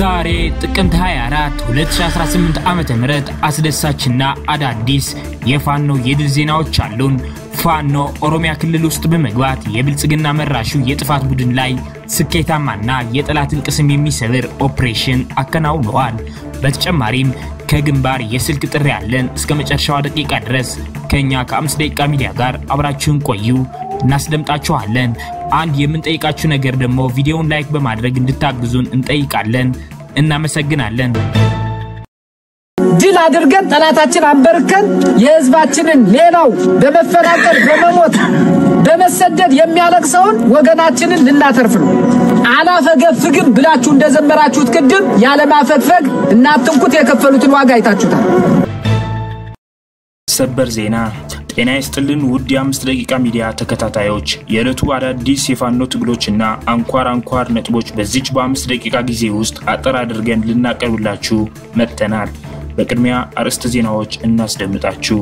ዛሬ ጥቅምት 24 2018 ዓመተ ምህረት አስደሳችና አዳዲስ የፋኖ የድል ዜናዎች አሉን። ፋኖ ኦሮሚያ ክልል ውስጥ በመግባት የብልጽግና መራሹ የጥፋት ቡድን ላይ ስኬታማና የጠላትን ቅስም የሚሰብር ኦፕሬሽን አከናውኗል። በተጨማሪም ከግንባር የስልክ ጥሪ ያለን እስከ መጨረሻው ደቂቃ ድረስ ከኛ ከ5 ደቂቃ ሚዲያ ጋር አብራችሁን ቆዩ እናስደምጣችኋለን። አንድ የምንጠይቃችሁ ነገር ደግሞ ቪዲዮውን ላይክ በማድረግ እንድታግዙን እንጠይቃለን። እናመሰግናለን። ድል አድርገን ጠላታችን አንበርከን የህዝባችንን ሌላው በመፈናቀል በመሞት በመሰደድ የሚያለቅሰውን ወገናችንን ልናተርፍ ነው። አላፈገፍግም ብላችሁ እንደዘመራችሁት ቅድም ያለ ማፈግፈግ እናንተንኩት የከፈሉትን ዋጋ አይታችሁታል። ሰበር ዜና ጤና ይስጥልን ውድ የ5 ደቂቃ ሚዲያ ተከታታዮች፣ የዕለቱ አዳዲስ የፋኖ ትግሎችና አንኳር ነጥቦች በዚች በ5 ደቂቃ ጊዜ ውስጥ አጠር አድርገን ልናቀርብላችሁ መጥተናል። በቅድሚያ አርዕስተ ዜናዎች እናስደምጣችሁ።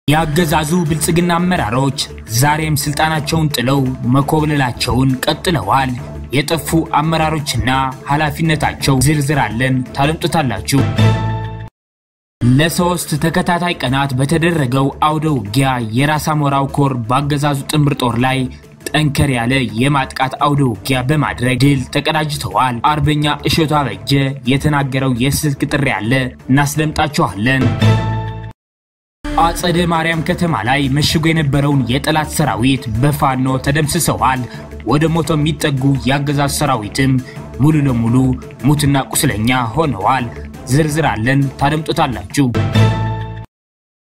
ያገዛዙ ብልጽግና አመራሮች ዛሬም ስልጣናቸውን ጥለው መኮብለላቸውን ቀጥለዋል። የጠፉ አመራሮችና ኃላፊነታቸው ዝርዝር አለን ታለምጡታላችሁ። ለሶስት ተከታታይ ቀናት በተደረገው አውደ ውጊያ የራስ አሞራው ኮር ባገዛዙ ጥምር ጦር ላይ ጠንከር ያለ የማጥቃት አውደ ውጊያ በማድረግ ድል ተቀዳጅተዋል። አርበኛ እሸቱ አበጀ የተናገረው የስልክ ጥሪ ያለ እናስደምጣችኋለን። አጸደ ማርያም ከተማ ላይ መሽጎ የነበረውን የጠላት ሰራዊት በፋኖ ተደምስሰዋል። ወደ ሞቶ የሚጠጉ ያገዛዙ ሰራዊትም ሙሉ ለሙሉ ሙትና ቁስለኛ ሆነዋል። ዝርዝር አለን ታደምጡታላችሁ።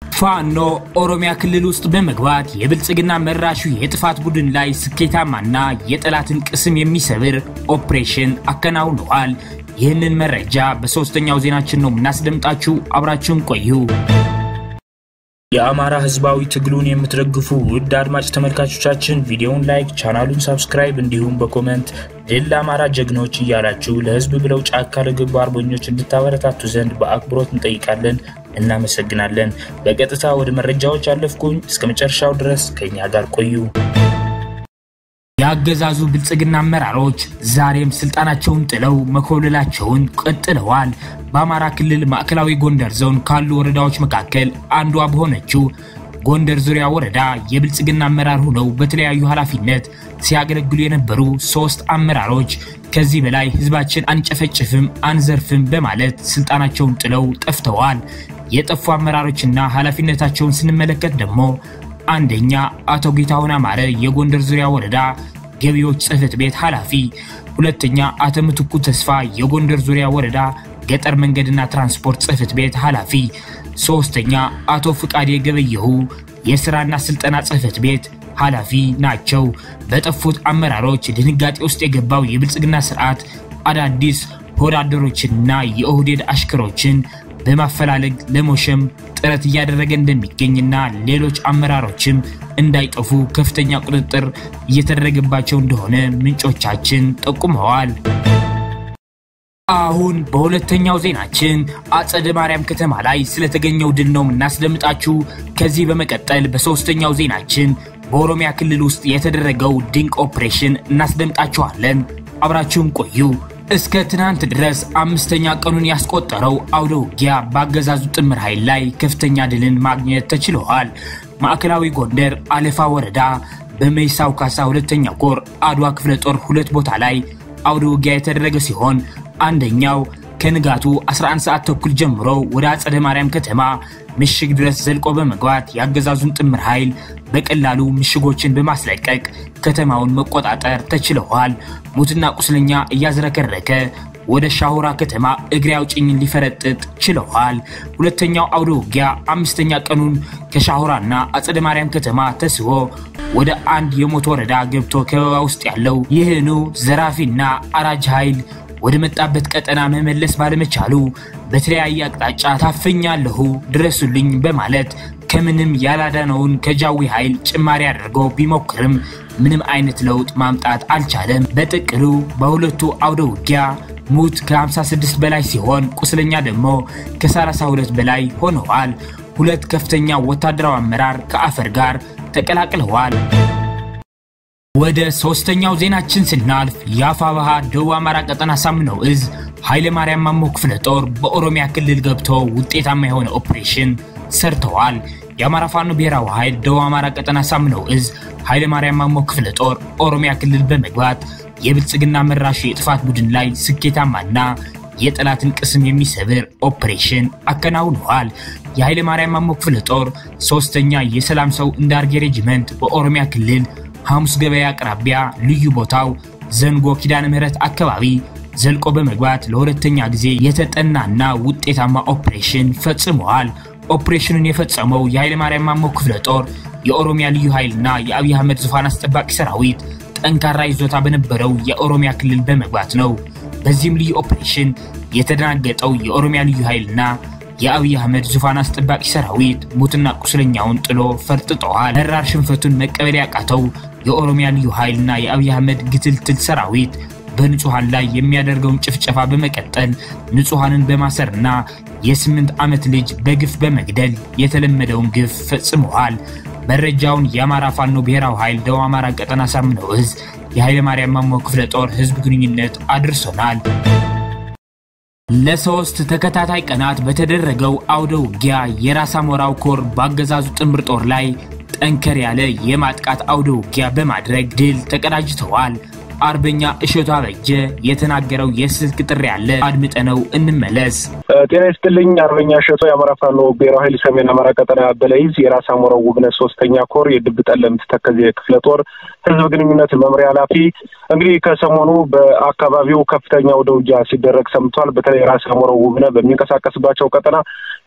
ፋኖ ኦሮሚያ ክልል ውስጥ በመግባት የብልጽግና መራሹ የጥፋት ቡድን ላይ ስኬታማና የጠላትን ቅስም የሚሰብር ኦፕሬሽን አከናውኗል። ይህንን መረጃ በሶስተኛው ዜናችን ነው እናስደምጣችሁ። አብራችሁን ቆዩ። የአማራ ህዝባዊ ትግሉን የምትደግፉ ውድ አድማጭ ተመልካቾቻችን ቪዲዮውን ላይክ፣ ቻናሉን ሰብስክራይብ እንዲሁም በኮሜንት ድል አማራ ጀግኖች እያላችሁ ለህዝብ ብለው ጫካ ለገቡ አርበኞች እንድታበረታቱ ዘንድ በአክብሮት እንጠይቃለን። እናመሰግናለን። በቀጥታ ወደ መረጃዎች አለፍኩኝ። እስከ መጨረሻው ድረስ ከኛ ጋር ቆዩ። ያገዛዙ ብልጽግና አመራሮች ዛሬም ስልጣናቸውን ጥለው መኮብለላቸውን ቀጥለዋል። በአማራ ክልል ማዕከላዊ ጎንደር ዞን ካሉ ወረዳዎች መካከል አንዷ በሆነችው ጎንደር ዙሪያ ወረዳ የብልጽግና አመራር ሆነው በተለያዩ ኃላፊነት ሲያገለግሉ የነበሩ 3 አመራሮች ከዚህ በላይ ህዝባችን አንጨፈጭፍም አንዘርፍም በማለት ስልጣናቸውን ጥለው ጠፍተዋል። የጠፉ አመራሮችና ኃላፊነታቸውን ስንመለከት ደግሞ አንደኛ አቶ ጌታሁን አማረ የጎንደር ዙሪያ ወረዳ ገቢዎች ጽህፈት ቤት ኃላፊ፣ ሁለተኛ አቶ ምትኩ ተስፋ የጎንደር ዙሪያ ወረዳ ገጠር መንገድና ትራንስፖርት ጽህፈት ቤት ኃላፊ፣ ሶስተኛ አቶ ፍቃዴ ገበየሁ የሥራና ስልጠና ጽህፈት ቤት ኃላፊ ናቸው። በጠፉት አመራሮች ድንጋጤ ውስጥ የገባው የብልጽግና ስርዓት አዳዲስ ሆዳደሮችንና የኦህዴድ አሽከሮችን በማፈላለግ ለሞሸም ጥረት እያደረገ እንደሚገኝና ሌሎች አመራሮችም እንዳይጠፉ ከፍተኛ ቁጥጥር እየተደረገባቸው እንደሆነ ምንጮቻችን ጠቁመዋል። አሁን በሁለተኛው ዜናችን አጸደ ማርያም ከተማ ላይ ስለተገኘው ድል ነው እናስደምጣችሁ። ከዚህ በመቀጠል በሶስተኛው ዜናችን በኦሮሚያ ክልል ውስጥ የተደረገው ድንቅ ኦፕሬሽን እናስደምጣችኋለን። አብራችሁን ቆዩ። እስከ ትናንት ድረስ 5ኛ ቀኑን ያስቆጠረው አውደ ውጊያ ባገዛዙ ጥምር ኃይል ላይ ከፍተኛ ድልን ማግኘት ተችሏል። ማዕከላዊ ጎንደር አለፋ ወረዳ በመይሳው ካሳ 2ኛ ኮር አድዋ ክፍለ ጦር 2 ቦታ ላይ አውደ ውጊያ የተደረገ ሲሆን አንደኛው ከንጋቱ 11 ሰዓት ተኩል ጀምሮ ወደ አጸደ ማርያም ከተማ ምሽግ ድረስ ዘልቆ በመግባት ያገዛዙን ጥምር ኃይል በቀላሉ ምሽጎችን በማስለቀቅ ከተማውን መቆጣጠር ተችሏል። ሙትና ቁስለኛ እያዝረከረከ ወደ ሻሁራ ከተማ እግሬ አውጭኝ ሊፈረጥጥ ችሏል። ሁለተኛው አውደ ውጊያ 5ኛ ቀኑን ከሻሁራና አጸደ ማርያም ከተማ ተስቦ ወደ አንድ የሞት ወረዳ ገብቶ ከበባ ውስጥ ያለው ይህኑ ዘራፊና አራጅ ኃይል ወደ መጣበት ቀጠና መመለስ ባለመቻሉ በተለያየ አቅጣጫ ታፈኛለሁ ድረሱልኝ በማለት ከምንም ያላዳነውን ከጃዊ ኃይል ጭማሪ አድርጎ ቢሞክርም ምንም አይነት ለውጥ ማምጣት አልቻለም። በጥቅሉ በሁለቱ አውደ ውጊያ ሙት ከ56 በላይ ሲሆን ቁስለኛ ደግሞ ከ32 በላይ ሆነዋል። ሁለት ከፍተኛ ወታደራዊ አመራር ከአፈር ጋር ተቀላቅለዋል። ወደ ሶስተኛው ዜናችን ስናልፍ የአፋብኃ ደቡብ አማራ ቀጠና ሳምነው እዝ ኃይለ ማርያም ማሞ ክፍለ ጦር በኦሮሚያ ክልል ገብቶ ውጤታማ የሆነ ኦፕሬሽን ሰርተዋል። የአማራ ፋኖ ብሔራዊ ኃይል ደቡብ አማራ ቀጠና ሳምነው እዝ ኃይለ ማርያም ማሞ ክፍለ ጦር ኦሮሚያ ክልል በመግባት የብልጽግና መራሽ የጥፋት ቡድን ላይ ስኬታማና የጠላትን ቅስም የሚሰብር ኦፕሬሽን አከናውነዋል። የኃይለ ማርያም ማሞ ክፍለ ጦር ሶስተኛ የሰላም ሰው እንዳርጌ ሬጂመንት በኦሮሚያ ክልል ሐሙስ ገበያ አቅራቢያ ልዩ ቦታው ዘንጎ ኪዳነ ምህረት አካባቢ ዘልቆ በመግባት ለሁለተኛ ጊዜ የተጠናና ውጤታማ ኦፕሬሽን ፈጽመዋል። ኦፕሬሽኑን የፈጸመው የኃይለ ማርያም ማሞ ክፍለ ጦር የኦሮሚያ ልዩ ኃይልና የአብይ አህመድ ዙፋን አስጠባቂ ሰራዊት ጠንካራ ይዞታ በነበረው የኦሮሚያ ክልል በመግባት ነው። በዚህም ልዩ ኦፕሬሽን የተደናገጠው የኦሮሚያ ልዩ ኃይልና የአብይ አህመድ ዙፋን አስጠባቂ ሰራዊት ሙትና ቁስለኛውን ጥሎ ፈርጥጠዋል። መራር ሽንፈቱን መቀበል ያቃተው የኦሮሚያ ልዩ ኃይልና የአብይ አህመድ ግትልትል ሰራዊት በንጹሃን ላይ የሚያደርገውን ጭፍጨፋ በመቀጠል ንጹሃንን በማሰርና የ8 ዓመት ልጅ በግፍ በመግደል የተለመደውን ግፍ ፈጽመዋል። መረጃውን የአማራ ፋኖ ብሔራዊ ኃይል ደቡብ አማራ ቀጠና ሳምነው እዝ የኃይለ ማርያም ማሞ ክፍለ ጦር ህዝብ ግንኙነት አድርሶናል። ለሶስት ተከታታይ ቀናት በተደረገው አውደ ውጊያ የራስ አሞራው ኮር ባገዛዙ ጥምር ጦር ላይ ጠንከር ያለ የማጥቃት አውደ ውጊያ በማድረግ ድል ተቀዳጅተዋል። አርበኛ እሸቱ አበጀ የተናገረው የስልክ ጥሪ ያለ አድምጠነው እንመለስ። ጤና ይስጥልኝ። አርበኛ እሸቱ የአማራ ፋኖ ብሔራዊ ኃይል ሰሜን አማራ ቀጠና በለይዝ የራስ አሞራው ውብነህ ሶስተኛ ኮር የድብ ጠለምት ተከዜ ክፍለ ጦር ህዝብ ግንኙነት መምሪያ ኃላፊ። እንግዲህ ከሰሞኑ በአካባቢው ከፍተኛ አውደ ውጊያ ሲደረግ ሰምቷል። በተለይ ራስ አሞራው ውብነህ በሚንቀሳቀስባቸው ቀጠና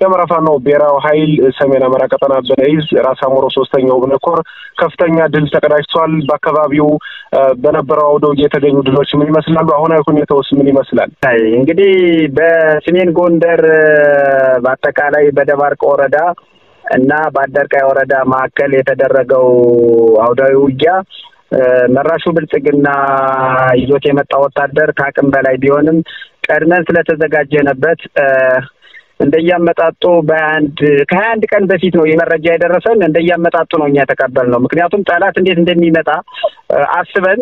የአማራ ፋኖ ብሔራዊ ኃይል ሰሜን አማራ ቀጠና በለይዝ ራስ አሞራው ሶስተኛ ውብነህ ኮር ከፍተኛ ድል ተቀዳጅቷል። በአካባቢው በነበረው አውደ ውጊያ የተገኙ ድሎች ምን ይመስላሉ? አሁናዊ ሁኔታውስ ምን ይመስላል? እንግዲህ በሰሜን ጎንደር በአጠቃላይ በደባርቅ ወረዳ እና በአደርቃይ ወረዳ ማዕከል የተደረገው አውዳዊ ውጊያ መራሹ ብልጽግና ይዞት የመጣ ወታደር ከአቅም በላይ ቢሆንም ቀድመን ስለተዘጋጀነበት እንደያመጣጡ ከ21 ቀን በፊት ነው የመረጃ የደረሰን። እንደያመጣጡ ነው እኛ ተቀበልነው። ምክንያቱም ጠላት እንዴት እንደሚመጣ አስበን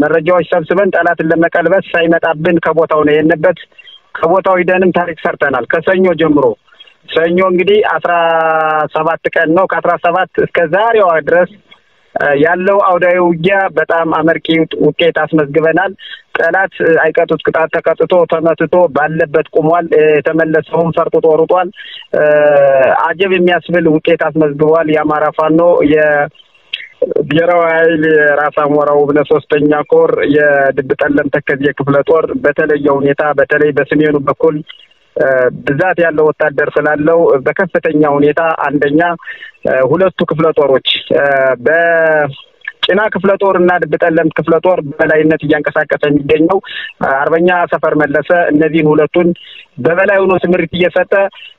መረጃዎች ሰብስበን ጠላትን ለመቀልበስ ሳይመጣብን ከቦታው ነው የነበት። ከቦታው ሂደንም ታሪክ ሰርተናል። ከሰኞ ጀምሮ ሰኞ እንግዲህ 17 ቀን ነው። ከ17 እስከ ዛሬዋ ድረስ ያለው አውዳዊ ውጊያ በጣም አመርቂ ውጤት አስመዝግበናል። ጠላት አይቀጡት ቅጣት ተቀጥቶ ተመትቶ ባለበት ቆሟል። የተመለሰውን ፈርጥጦ ሩጧል። አጀብ የሚያስብል ውጤት አስመዝግቧል። የአማራ ፋኖ የብሔራዊ ኃይል ራስ አሞራው ውብነህ ሶስተኛ ኮር የድብ ጠለምት ተከዜ ክፍለ ጦር በተለየ ሁኔታ በተለይ በሰሜኑ በኩል ብዛት ያለው ወታደር ስላለው በከፍተኛ ሁኔታ አንደኛ ሁለቱ ክፍለ ጦሮች በጭና ክፍለ ጦርና ድብ ጠለምት ክፍለ ጦር በላይነት እያንቀሳቀሰ የሚገኘው አርበኛ ሰፈር መለሰ እነዚህን ሁለቱን በበላይ ሆኖ ስምሪት እየሰጠ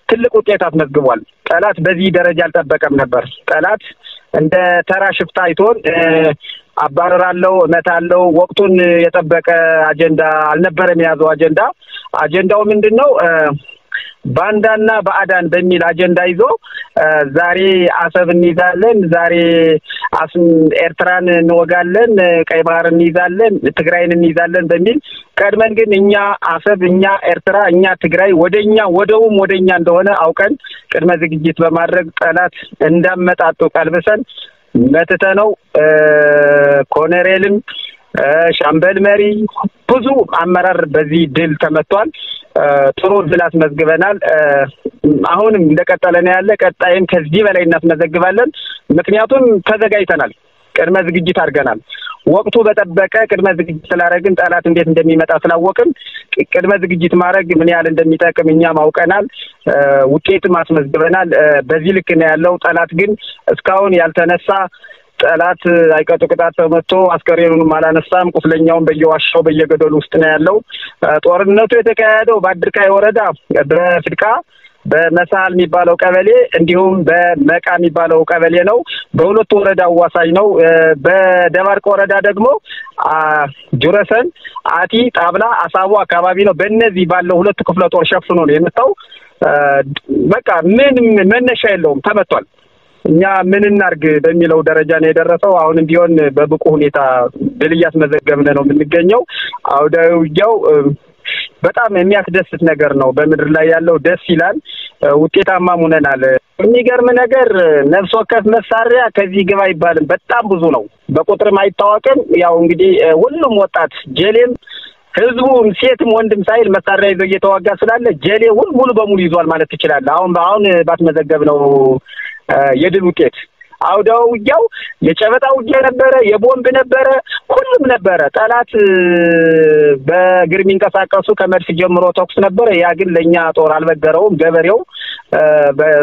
ትልቅ ውጤት አስመዝግቧል። ጠላት በዚህ ደረጃ አልጠበቀም ነበር። ጠላት እንደ ተራ ሽፍታ አይቶን አባረራለው መታለው ወቅቱን የጠበቀ አጀንዳ አልነበረም። ያዘው አጀንዳው ምንድነው? ባንዳና ባዕዳን በሚል አጀንዳ ይዞ ዛሬ አሰብ እንይዛለን፣ ዛሬ ኤርትራን እንወጋለን፣ ቀይ ባህር እንይዛለን፣ ትግራይን እንይዛለን በሚል ቀድመን ግን እኛ አሰብ፣ እኛ ኤርትራ፣ እኛ ትግራይ ወደኛ እንደሆነ አውቀን ቅድመ ዝግጅት በማድረግ ጠላት እንዳመጣጡ ቀልብሰን መተተነው ኮሎኔልም ሻምበል መሪ ብዙ አመራር በዚህ ድል ተመቷል። ጥሩ ድል አስመዝግበናል። አሁንም እንደቀጠለ ነው ያለ። ቀጣይም ከዚህ በላይ እናስመዘግባለን። ምክንያቱም ተዘጋጅተናል። ቅድመ ዝግጅት አድርገናል። ወቅቱ በጠበቀ ቅድመ ዝግጅት ስላደረግን ጠላት እንዴት እንደሚመጣ ስላወቅን ቅድመ ዝግጅት ማድረግ ምን ያህል እንደሚጠቅም እኛም አውቀናል። ውጤትም አስመዝግበናል። በዚህ ልክ ነው ያለው። ጠላት ግን እስካሁን ያልተነሳ ጠላት አይቀጡ ቅጣት ተመቶ አስከሬኑንም አላነሳም። ቁስለኛውን በየዋሻው በየገደሉ ውስጥ ነው ያለው። ጦርነቱ የተካሄደው በአድርቃይ ወረዳ በፍድቃ በመሳል የሚባለው ቀበሌ እንዲሁም በመቃ የሚባለው ቀበሌ ነው። በሁለቱ ወረዳ አዋሳኝ ነው። በደባርቅ ወረዳ ደግሞ ጁረሰን፣ አቲ፣ ጣብላ፣ አሳቦ አካባቢ ነው። በእነዚህ ባለው ሁለቱ ክፍለ ጦር ሸፍኖ ነው የመጣው። በቃ ምንም መነሻ የለውም። ተመቷል። እኛ ምን እናርግ በሚለው ደረጃ ነው የደረሰው። አሁንም ቢሆን በብቁ ሁኔታ ድል እያስመዘገብን ነው የምንገኘው። አውዳዊ ውጊያው በጣም የሚያስደስት ነገር ነው። በምድር ላይ ያለው ደስ ይላል። ውጤታማ ሆነናል። የሚገርም ነገር ነፍስ ወከፍ መሳሪያ ከዚህ ግባ አይባልም። በጣም ብዙ ነው። በቁጥርም አይታወቅም። ያው እንግዲህ ሁሉም ወጣት ጀሌም ህዝቡም ሴትም ወንድም ሳይል መሳሪያ ይዞ እየተዋጋ ስላለ ጀሌ ሙሉ በሙሉ ይዟል ማለት ትችላለህ። አሁን ባስመዘገብነው የድል ውጤት አውዳው ውጊያው የጨበጣ ውጊያ ነበረ፣ የቦምብ ነበረ፣ ሁሉም ነበረ። ጠላት በእግር የሚንቀሳቀሱ ከመድፍ ጀምሮ ተኩስ ነበረ። ያ ግን ለኛ ጦር አልበገረውም። ገበሬው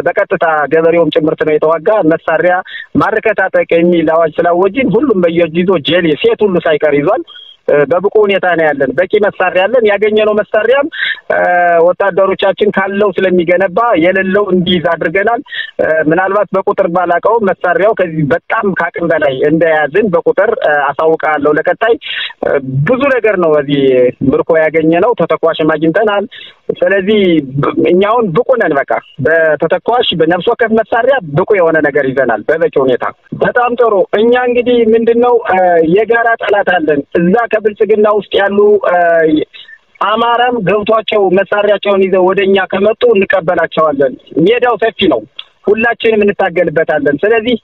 በቀጥታ ገበሬውም ጭምርት ነው የተዋጋ። መሳሪያ ማርከታጠቅ የሚል አዋጅ ስላወጅን ሁሉም በየእጁ ይዞ ጀሌ ሴት ሁሉ ሳይቀር ይዟል። በብቁ ሁኔታ ነው ያለን። በቂ መሳሪያ ያለን። ያገኘነው መሳሪያም ወታደሮቻችን ካለው ስለሚገነባ የሌለው እንዲይዝ አድርገናል። ምናልባት በቁጥር ባላቀው መሳሪያው ከዚህ በጣም ካቅም በላይ እንደያዝን በቁጥር አሳውቃለሁ። ለቀጣይ ብዙ ነገር ነው እዚህ ምርኮ ያገኘነው። ተተኳሽም አግኝተናል። ስለዚህ እኛውን ብቁ ነን። በቃ በተተኳሽ በነፍስ ወከፍ መሳሪያ ብቁ የሆነ ነገር ይዘናል በበቂ ሁኔታ። በጣም ጥሩ። እኛ እንግዲህ ምንድነው የጋራ ጠላት አለን። እዛ ከብልጽግና ውስጥ ያሉ አማራም ገብቷቸው መሳሪያቸውን ይዘው ወደኛ ከመጡ እንቀበላቸዋለን። ሜዳው ሰፊ ነው። ሁላችንም እንታገልበታለን። ስለዚህ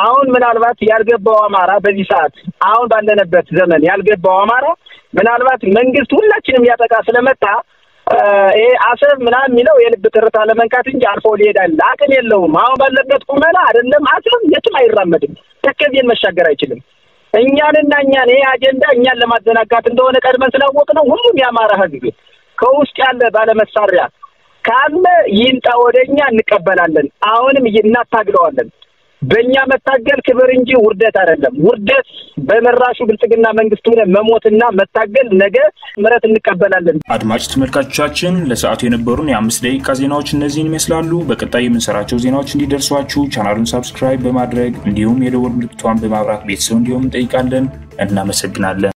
አሁን ምናልባት ያልገባው አማራ በዚህ ሰዓት አሁን ባለንበት ዘመን ያልገባው አማራ ምናልባት መንግስት ሁላችንም ያጠቃ ስለመጣ አሰብ ምናምን የሚለው የልብ ትርታ ለመንካት እንጂ አልፎ ሊሄዳል አቅም የለውም። አሁን ባለበት ቁመና አይደለም አሰብ የትም አይራመድም። ተከዜን መሻገር አይችልም። እኛን ይሄ አጀንዳ እኛን ለማዘናጋት እንደሆነ ቀድመን ስላወቅነው ሁሉም ያማራ ህዝብ ከውስጥ ያለ ባለመሳሪያ ካለ ይንጣ ወደኛ እንቀበላለን። አሁንም እናታግለዋለን። በእኛ መታገል ክብር እንጂ ውርደት አይደለም። ውርደት በመራሹ ብልጽግና መንግስት ሆነ መሞትና መታገል ነገ ምረት እንቀበላለን። አድማጭ ተመልካቾቻችን ለሰዓቱ የነበሩን የ5 ደቂቃ ዜናዎች እነዚህን ይመስላሉ። በቀጣይ የምንሰራቸው ዜናዎች እንዲደርሷችሁ ቻናሉን ሰብስክራይብ በማድረግ እንዲሁም የደወል ምልክቷን በማብራት ቤተሰብ እንዲሆኑ እንጠይቃለን። እናመሰግናለን።